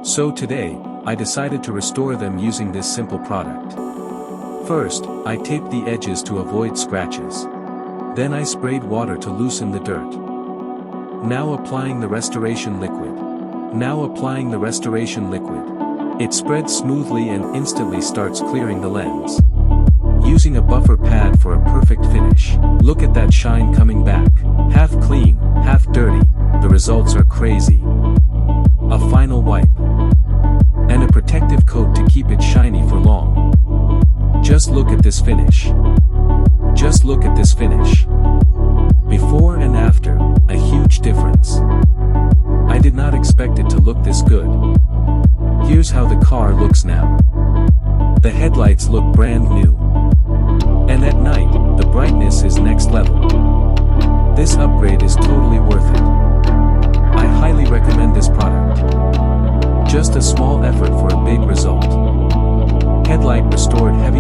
So today, I decided to restore them using this simple product. First, I taped the edges to avoid scratches. Then I sprayed water to loosen the dirt. Now applying the restoration liquid. It spreads smoothly and instantly starts clearing the lens. Using a buffer pad for a perfect finish. Look at that shine coming back. Half clean, half dirty. The results are crazy. A final wipe. And a protective coat to keep it shiny for long. Just look at this finish. Before and after, a huge difference. I did not expect it to look this good. Here's how the car looks now. The headlights look brand new. And at night, the brightness is next level. This upgrade is totally worth it. I highly recommend this product. Just a small effort for a big result. Headlight restored heavy.